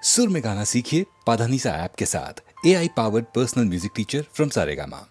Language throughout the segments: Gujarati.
सुर में गाना सीखिए पाधानीसा ऐप के साथ। AI powered personal music teacher from Saregama.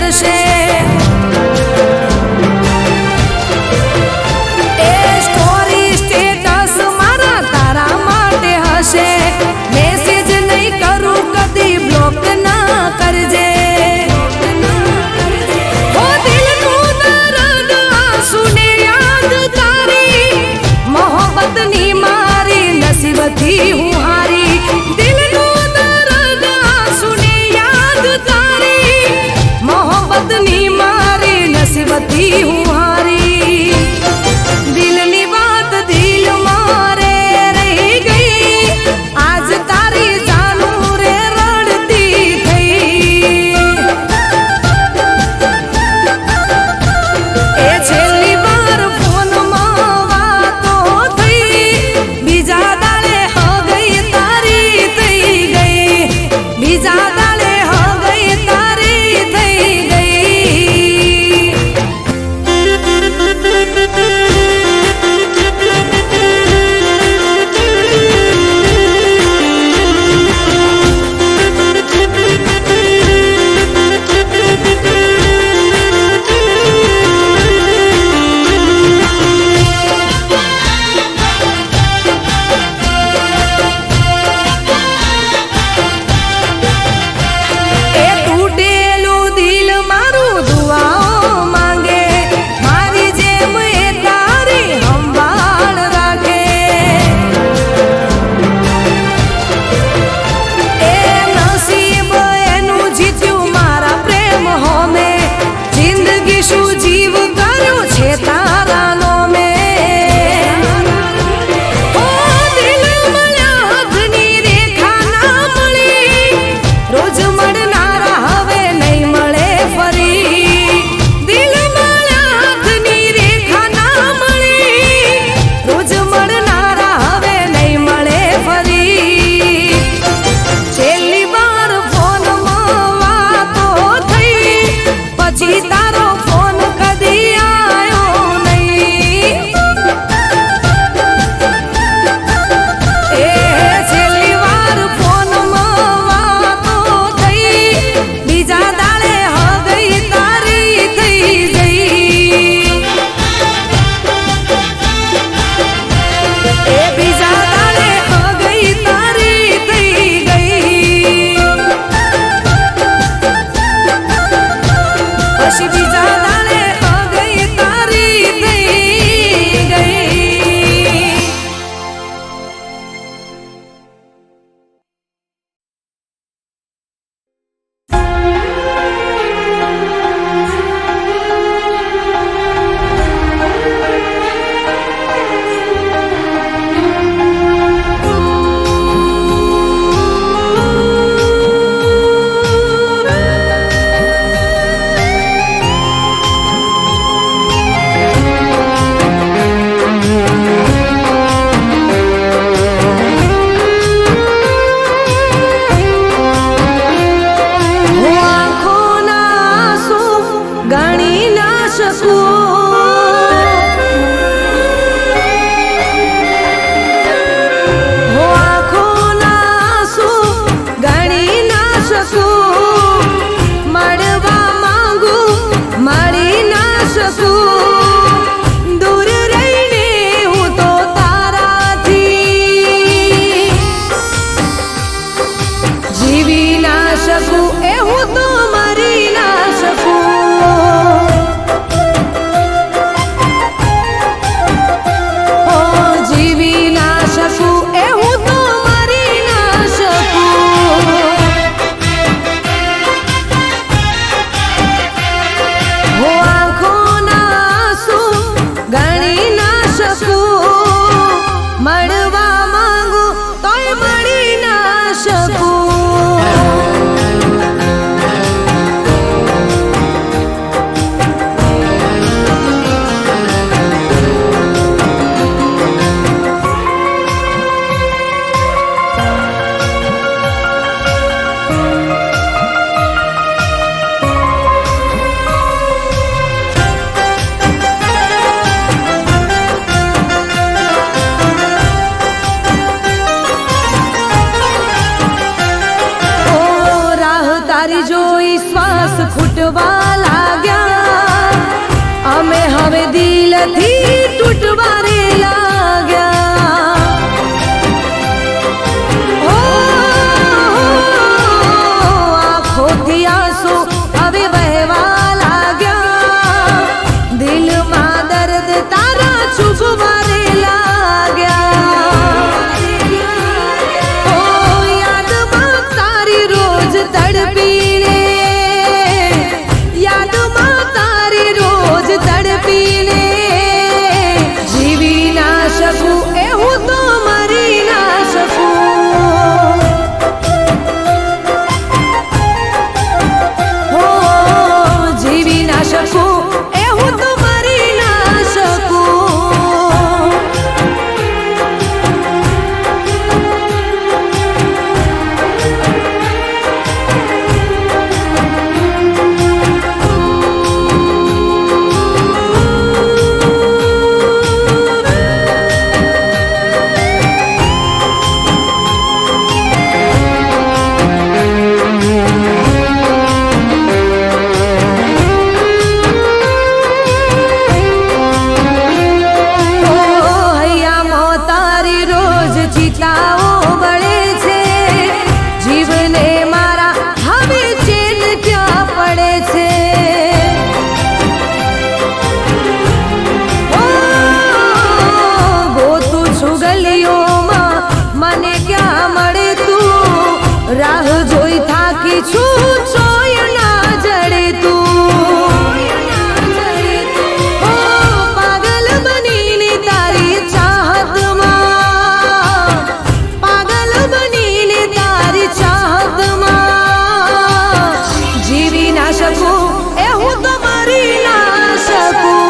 કરશે. એ સ્ટોરી સ્ટેટસ મારા તારા માટે હશે. મેસેજ નહીં કરું કદી બ્લોક ના કરજે. ઓ દિલનું દર્દ આંસુને યાદ તારી મોહબ્બતની મારી નસીબથી હું હારી. દિલનું દર્દ આંસુને યાદ તારી મોહબ્બતની મારી નસીબથી હું હારી. દિલની વાત દિલ મારે રહી ગઈ. આજ તારી જાનું રે રડતી થઈ. એ છેલ્લી વાર ફોનમાં વાતો થઈ. બીજા દાડે હગઈ તારી થઈ ગઈ. બીજા દાડે હગઈ તારી થઈ ગઈ. એ તૂટેલું દિલ મારું દુઆઓ માંગે. મારી જેમ એ તારી સંભાળ રાખે. એ નસીબ એનું જીત્યું મારા પ્રેમ હોમે. જિંદગી શું જીવ કર્યો છે તારા નોમે. ઓ દિલ મળ્યા હાથની રેખા ના મળી. રોજ મળનારા હવે નહીં મળે ફરી. દિલ મળ્યા હાથની રેખા ના મળી. રોજ મળનારા હવે નહીં મળે ફરી. છેલ્લી વાર ફોનમાં વાતો થઈ. પછી તારો ફોન કદી આયો નહીં. એ છેલ્લી વાર ફોનમાં વાતો થઈ. બીજા દાડે હગઈ તારી થઈ ગઈ. એ બીજા દાડે હગઈ તારી થઈ ગઈ. પછી બીજા દાડે હગઈ તારી થઈ ગઈ. હું આંખોના આંસુ ગણી ના શકું. હું આંખોના આંસુ ગણી ના શકું. મળવા માંગુ મળી ના શકું. દૂર રહીને હું તો તારાથી જીવી ના શકું. એ હું તો મરી ના શકું. ઓ જીવી ના શકું. એ હું તો મરી ના શકું. હું આંખોના આંસુ ગણી ના શકું. મળવા માંગુ તોય મળી ના શકું. તારી જોઈ શ્વાસ વિશ્વાસ ખૂટવા લાગ્યા, અમે હવે દિલથી તૂટવા રે લાગ્યા. આંખોથી આંસુ હવે વહેવા લાગ્યા, દિલમાં દર્દ તારા છુપવા રે લાગ્યા. ઓ યાદમાં તારી રોજ તડપીને, યાદમાં તારી રોજ તડપીને જીવી ના શકું, એવું તો મરી ના શકું. હો જીવી ના શકું, એવું તો મરી ના શકું. રાહ જોઈ થાકી છું, ચોય ના જડે તું. ઓ પાગલ બનીને તારી ચાહતમાં, પાગલ બનીને તારી ચાહતમાં જીવી ના શકું, એવું તો મરી ના શકું.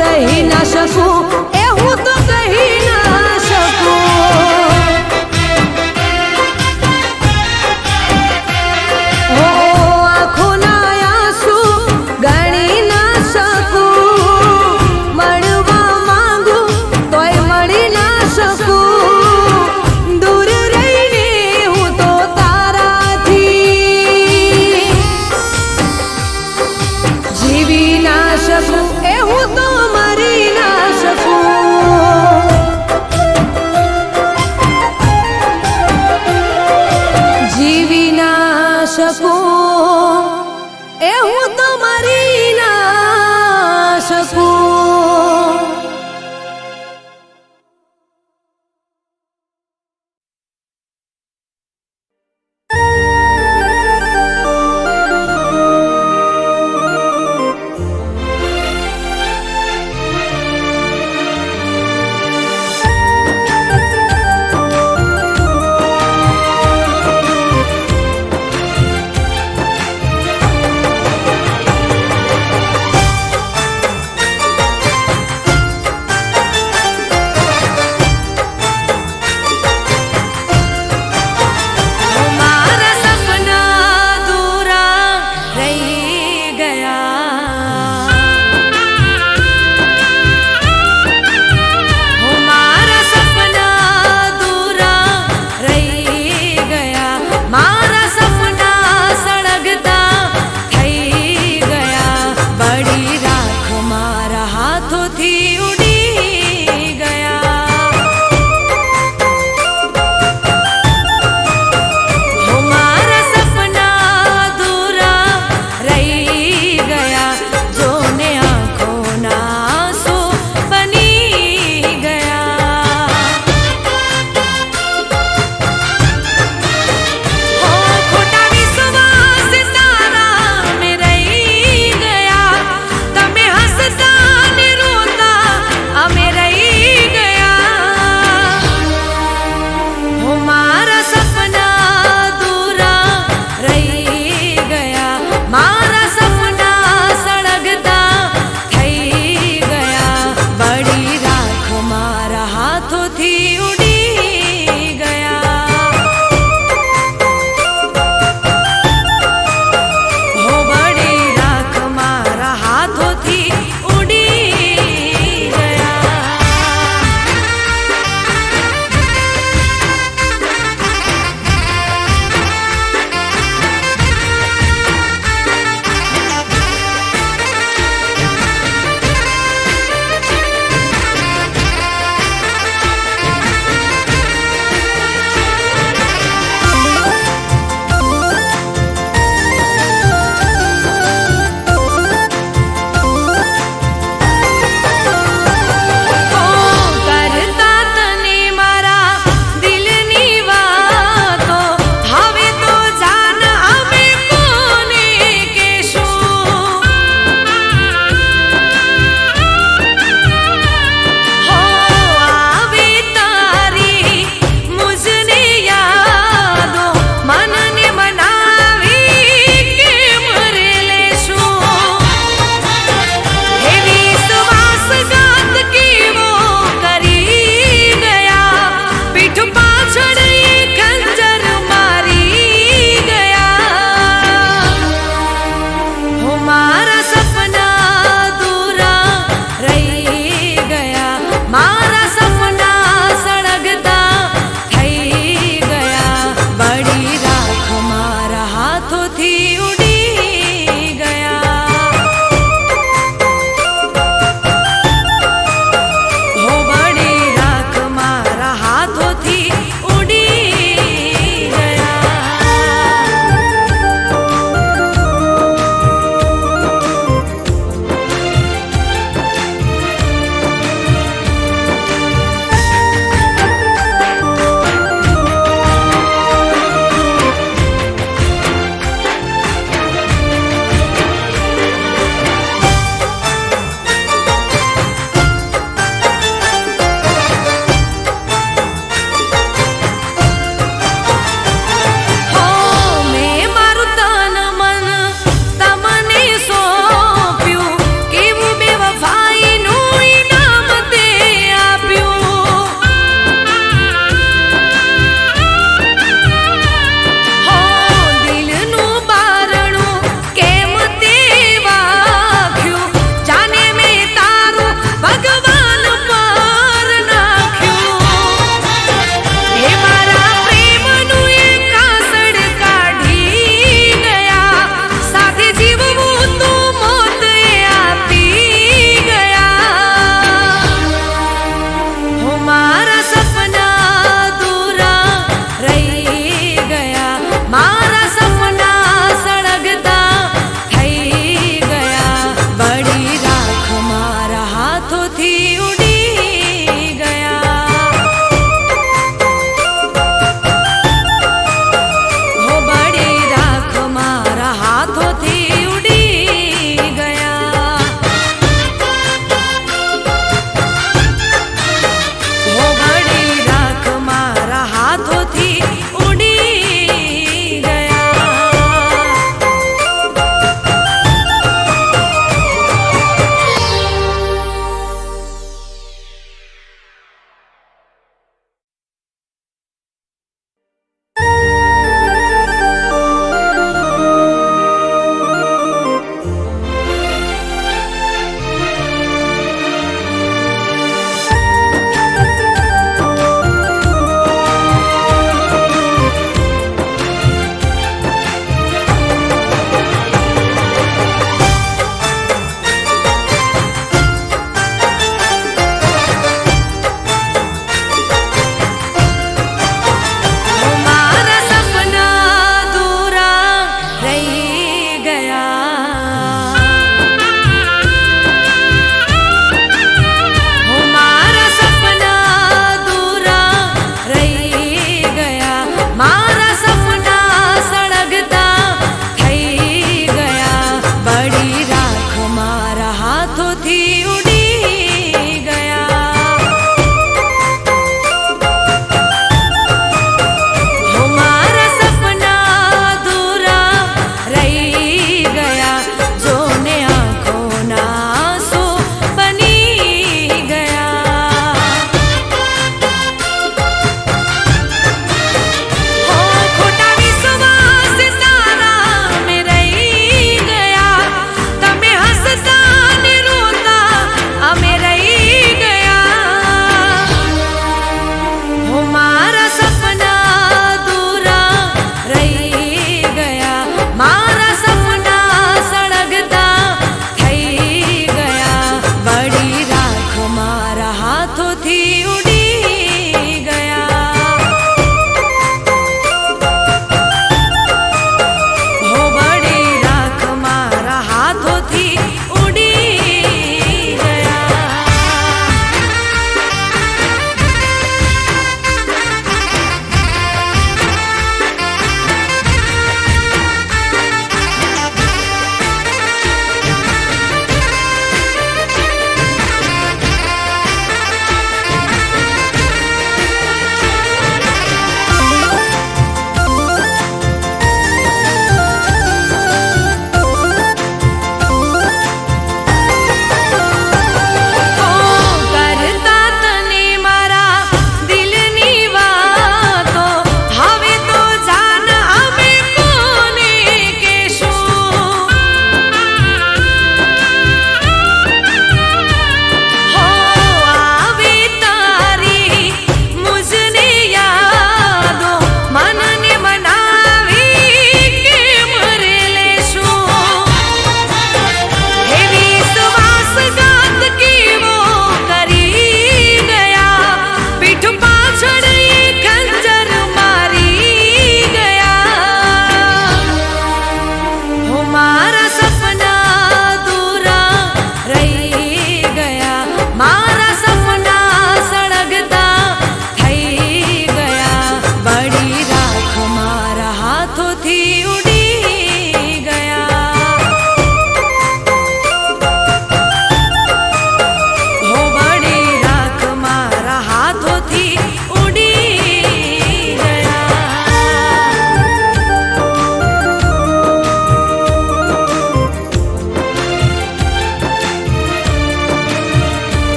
રહી ના શકું, એવું તો કહી ના શકું. આંખોના આંસુ ગણી ના શકું, મળવા માંગુ તોય મળી ના શકું. દૂર રહીને હું તો તારાથી જીવી ના શકું, એવું તો મરી ના શકું. જીવી ના શકું, એવું તો મરી ના શકું.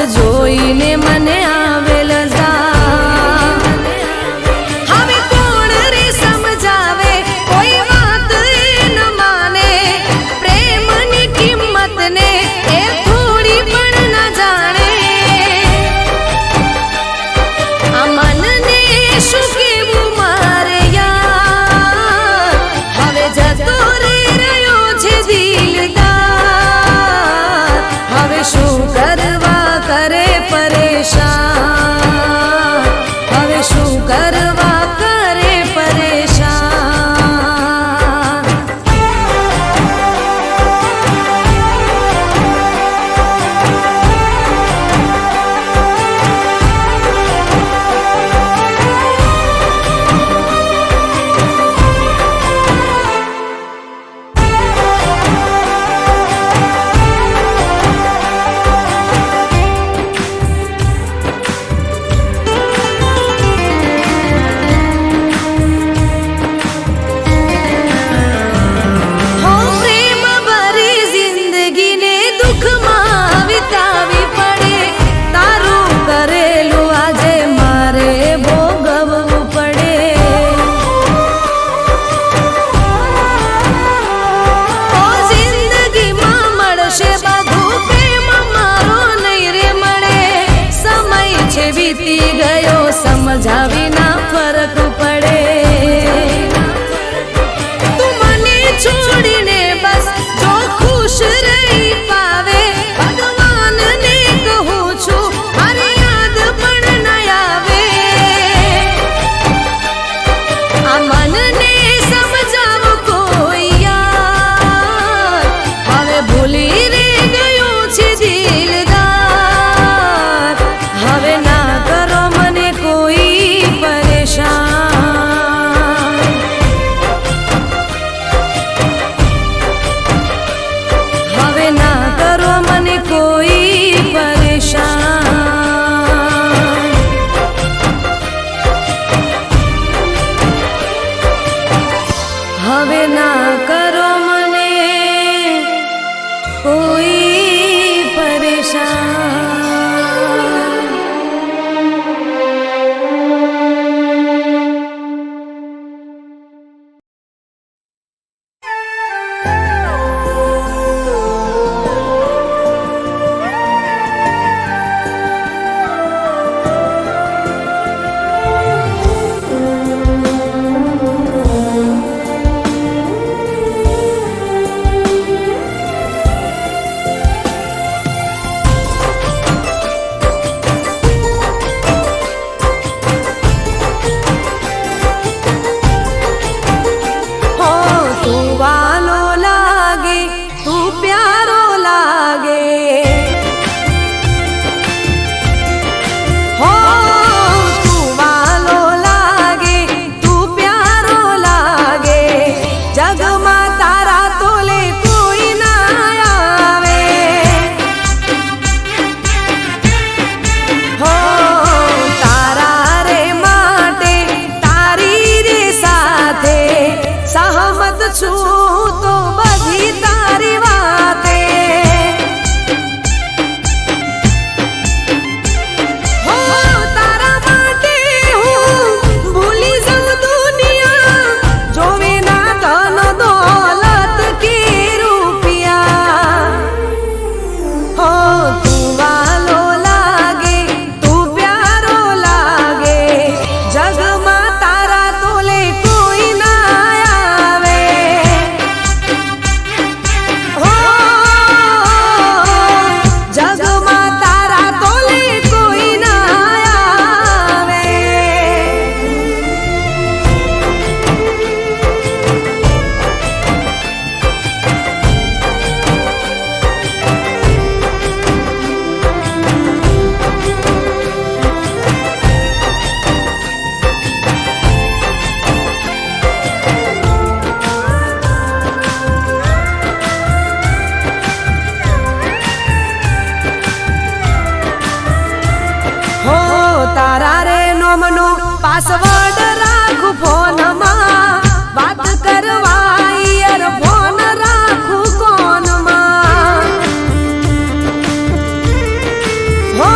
જોઈને મને આવેલ હવે કોણ રે સમજાવે કોઈ વાત એ ન માને પ્રેમની કિંમત ને એ થોડી પણ ન જાણે આ મનને શું કેવું મારે યાર હવે જતો રે રહ્યો છે દિલદાર હવે શું કરવા કરે પરેશાન હવે શું કરવા કરે પરેશાન હો પ્રેમ ભરી જિંદગીને દુઃખમાં વિતાવી પડે તારું કરેલું આજે મારે ભોગવવું પડે ઓ જિંદગીમાં મળશે બધું પ્રેમ મારો નહીં રે મળે સમય છે વીતી ગયો સમજાવી ના ફરક પડે તું મને છોડીને બસ જો ખુશ રહી પાવે ભગવાનને કહું છું મારી યાદ પણ ન આવે આ મનને સમજાવ કોઈ યાર હવે ભૂલી રે ગયો છે દિલદાર હવે ના કરો મને કોઈ પરેશાન હવે ના કરો મને કોઈ પરેશાન હવે ના કરો મને કોઈ પરેશાન હો તું વાલો લાગે તું પ્યારો લાગે હો તું વાલો લાગે તું પ્યારો લાગે જગમાં તારા તોલે કોઈ ના આવે હો તારા રે માટે તારી રે સાથે સહમત છું તો બધી તારી વાતે હો તારા માટે હું ભૂલી જાઉં દુનિયા જોવે ના ધન દોલત કે રૂપિયા હો તું વાલો લાગે તું પ્યારો લાગે જગમાં તારા તોલે કોઈ ના આવે હો જગમાં તારા તોલે કોઈ ના આવે હો તારા રે નોમનો પાસવર્ડ રાખું ફોનમાં વાત કરવા ઇયરફોન રાખું કોનમાં હો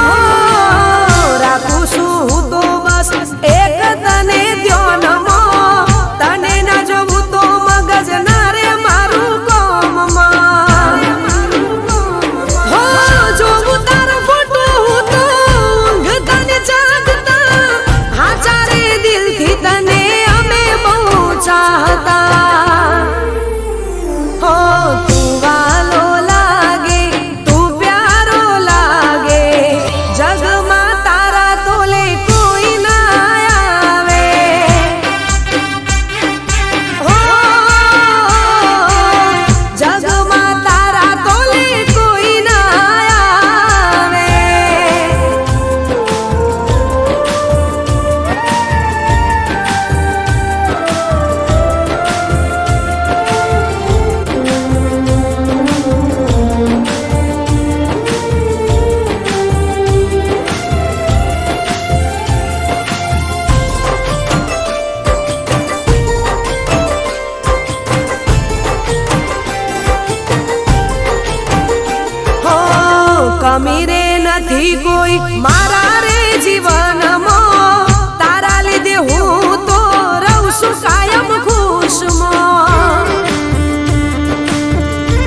કમી રે નથી કોઈ મારા રે જીવનમાં, તારા લીધે હું તો રહું છું કાયમ ખુશમાં.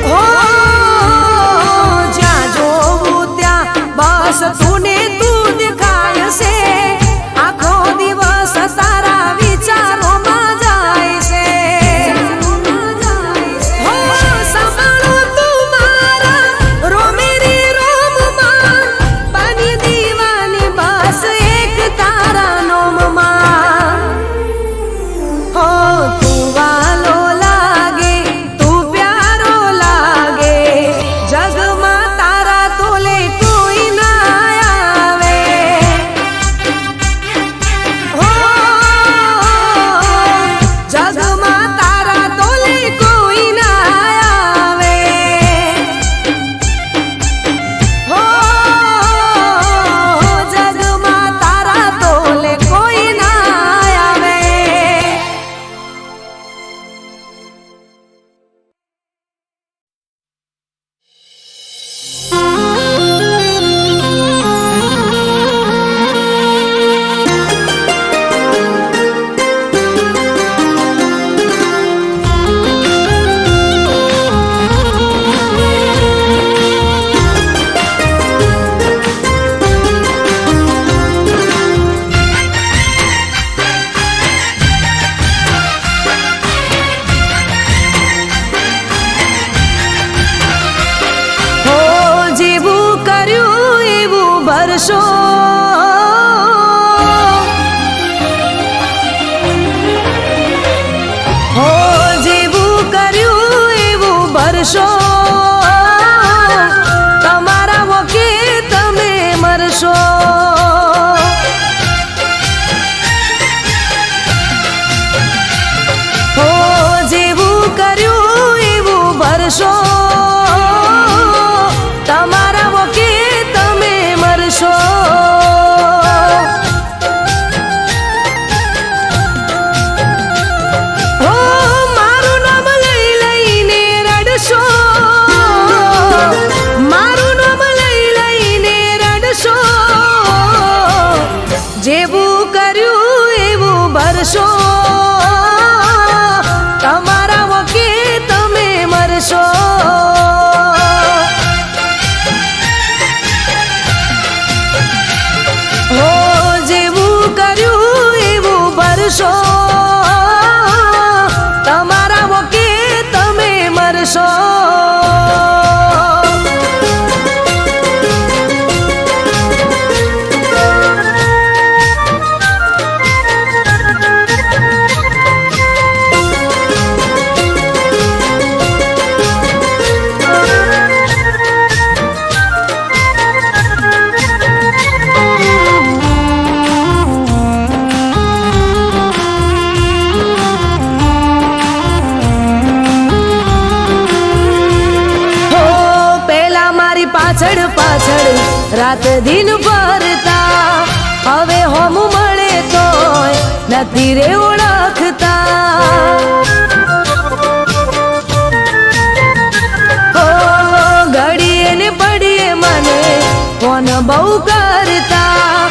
હો જ્યાં જોવું ત્યાં બસ તું ને તું દેખાય છે, આખો દિવસ તારા વિચારોમાં જાય છે. હો સંભાળો તું મારા રોમેરી રોમમાં, બની દીવાની બસ એક તારા નોમમાં. હો તું વાલો લાગે, તું પ્યારો લાગે, જગમાં તારા તોલે કોઈ ના આવે. હો જગમાં તારા તોલે કોઈ ના આવે. હો જગમાં તારા તોલે કોઈ ના આવે. હો જેવું કર્યું એવું ભરશો, હો જેવું કર્યું એવું ભરશો, તમારા વકે તમે મરશો. હો જેવું કર્યું એવું ભરશો, તમારા વકે તમે મરશો. હો મારું નામ લઈ લઈને રડશો, મારું નામ લઈ લઈને રડશો, જેવું કર્યું એવું ભરશો, તમારા વકે તમે મરશો. હો જેવું કર્યું એવું ભરશો, તમારા વકે તમે મરશો. હો પેલા મારી પાછળ પાછળ રાત દિન ફરતા, હવે હોમ મળે તોય નથી રે ઓળખતા. હો ઘડીએ ને પડીએ મને ફોન બહુ કરતા,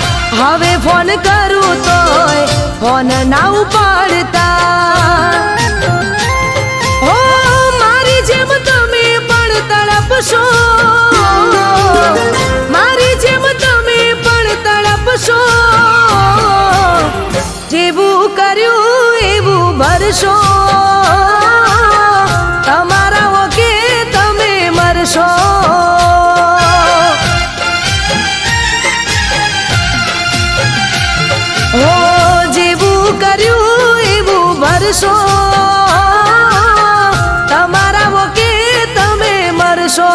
હવે ફોન કરું તોય ફોન ના ઉપાડતા. હો મારી જેમ તમે પણ તડપશો, મારી જેમ તમે પણ તડપશો, જેવું કર્યું એવું ભરશો, તમારા વકે તમે મરશો. હો જેવું કર્યું એવું ભરશો, તમારા વકે તમે મરશો.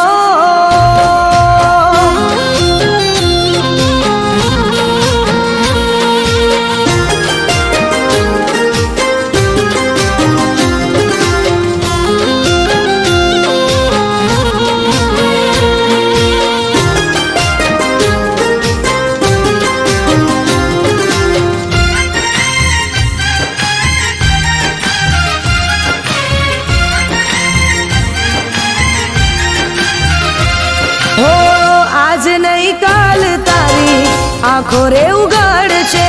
આંખો રે ઉગાડશે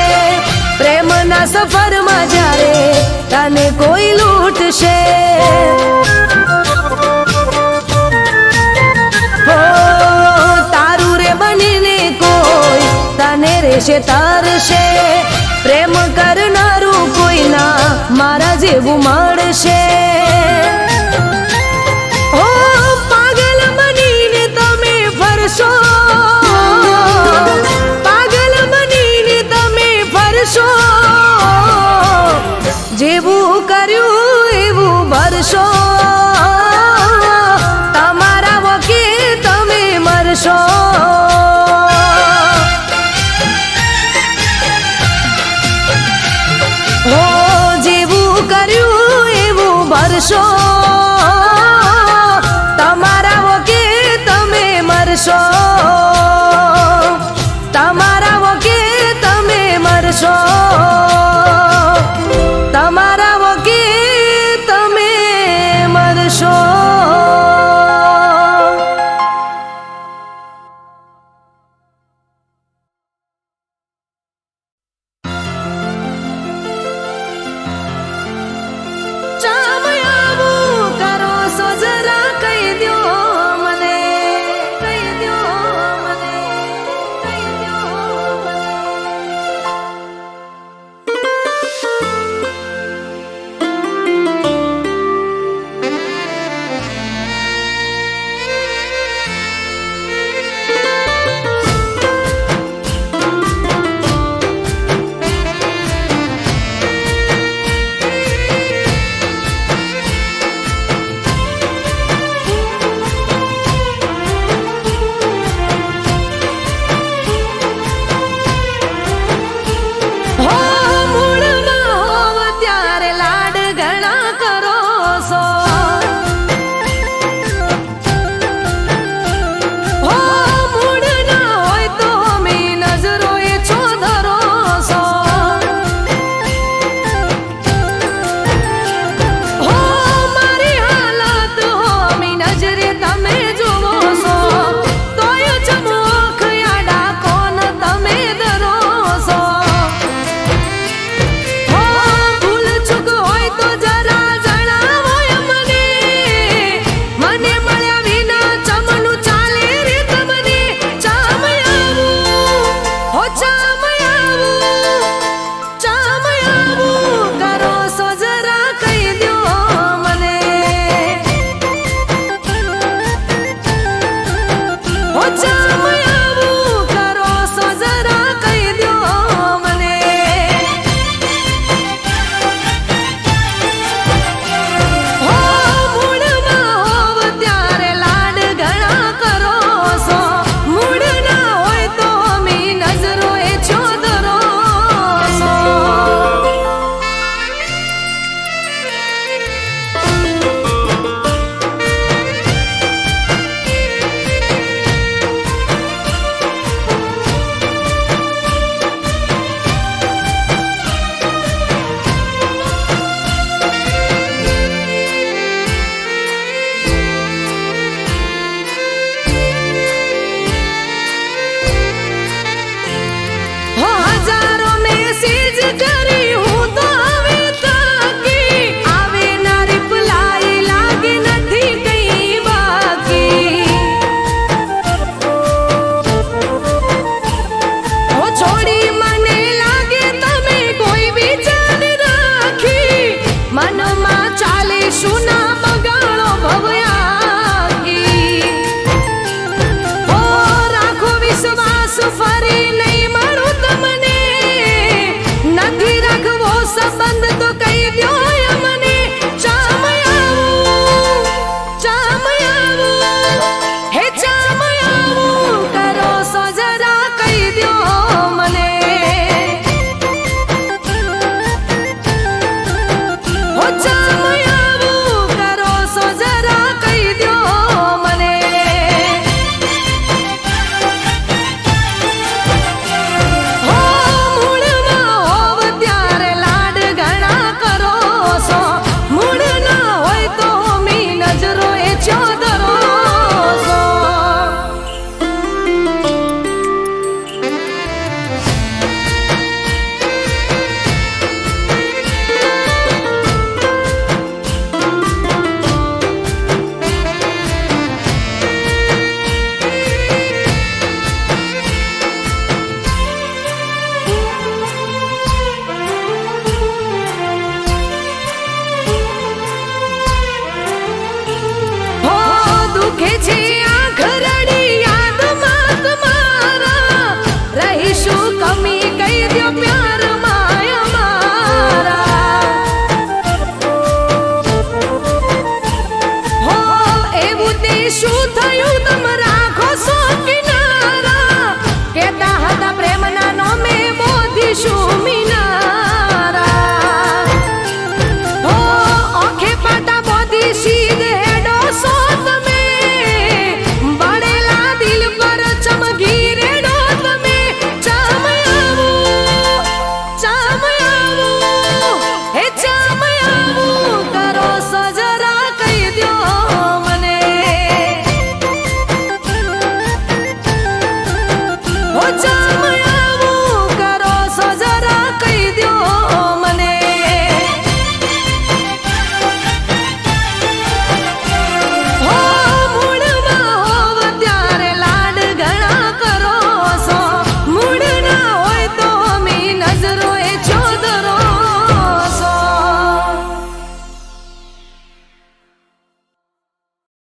પ્રેમના સફરમાં જ્યારે તને કોઈ લૂંટશે હો તારું રે બનીને કોઈ તને રેશે તારશે પ્રેમ કરનારું કોઈ ના મારા જેવું મળશે